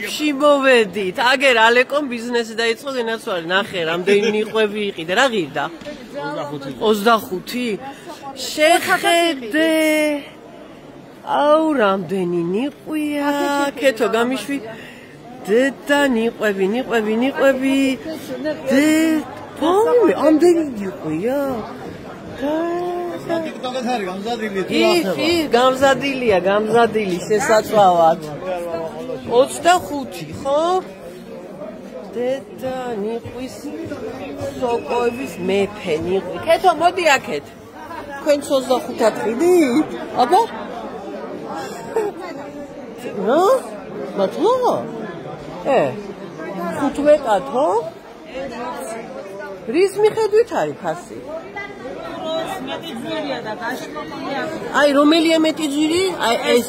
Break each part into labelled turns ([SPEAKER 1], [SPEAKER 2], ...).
[SPEAKER 1] შიმოვედით, აგერ ალეკომ ბიზნესი დაიწყო გენაცვალე, ნახე, რამდენი ნიყვები იყიდა, რა ღირდა? 25. შეხედე. აუ, რამდენი ნიყვია, ქეთო გამიშვი. დედა ნიყვები. პოვი, ამდენი ნიყვია. გამზადილი შესაძლოა. 25, ხო? დედა ნიყვის სოკოების მეფე ნიყვი. ქეთო, მოდი აქეთ. თქვენ 25-ად ხიდით? აბა? რა? მართლა? 15-ად, ხო? რის მიხედვით არის ფასი? აი, რომელია მეტი ძვირი? აი, ეს.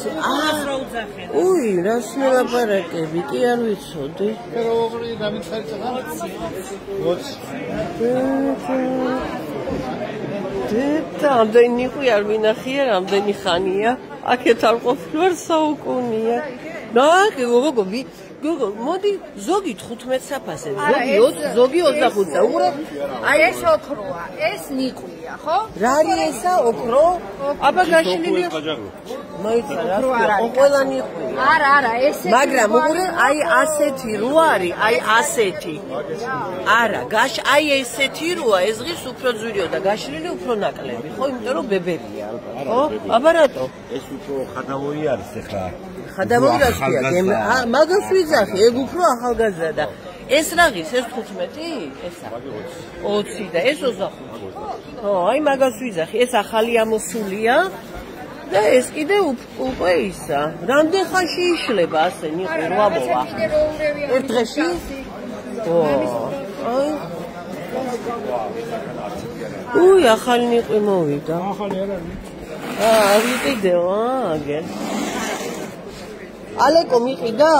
[SPEAKER 1] უი, რას მელაპარაკები? კი არ ვიცოდი. დედა, ამდენი ნიყვი არ მინახია, რამდენი ხანია. აქეთ არ ყოფილვარ საუკუნია. ნახე, გოგო, მოდი ზოგი 15 საფასე, ზოგი 25-ა. უყურე,
[SPEAKER 2] აი ეს ოქროა, ეს ნიყვია, ხო?
[SPEAKER 1] რა არის ესა ოქრო? აბა გაშლილია. მოიცა რა, ყველა ნიყვია.
[SPEAKER 2] არა, ესე.
[SPEAKER 1] მაგრამ უყურე, აი ასეთი რო არის, აი ასეთი. არა, აი ესეთი როა, ეს ღირს უფრო ძვირიო და გაშლილი უფრო ნაკლები, ხო? იმიტომ რომ ბებერია ალბათ, ხო? აბა რატო?
[SPEAKER 3] ეს უფრო ხადავოი არის ახლა.
[SPEAKER 1] ხადავოი რა ქვია? მაგას ვიძახი, ეგ უფრო ახალგაზრდა. ეს რა ღირს, ეს 15? ესა 20 და ეს 25. ხო, აი მაგას ვიძახი, ეს ახალი ამოსულია და ეს კიდე უკვე ისა. რამდენ ხანში იშლება ასე ნიყვი რა მოვა? ერთ დღეში? უი, ახალი ნიყვი მოვიდა.
[SPEAKER 3] ახალი არ არის.
[SPEAKER 1] არ იყიდეო, აგერ. ალეკო მიყიდა?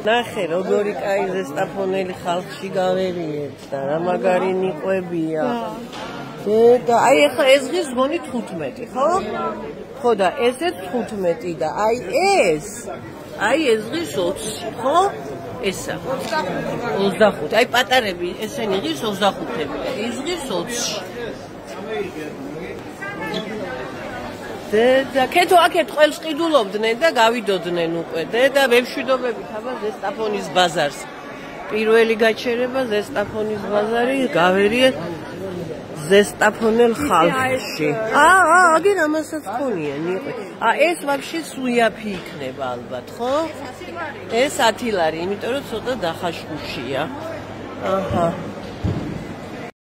[SPEAKER 1] ნახე, როგორი კაი ზესტაფონელი ხალხში გავერიეთ და რა მაგარი ნიყვებია. და აი ახლა ეს ღირს გონი 15, ხო? ხო და ესეც 15 და აი ეს ღირს 20, ხო? ესა 25. აი პატარები ესენი ღირს 25-ები. ეს ღირს 20. და ქეთო აქეთ ყველს ყიდულობდნენ და გავიდოდნენ უკვე და ვებშვიდობებით აბა ზესტაფონის ბაზარს. პირველი გაჩერება ზესტაფონის ბაზარი გავერიეთ ზესტაფონელ ხალხში. აგერ ამასაც ქონია ნიყვი. ეს ვაფშე სუიაფი იქნება ალბათ, ხო? ეს ათილარი, იმიტომ რომ ცოტა დახაშხუშია. აჰა.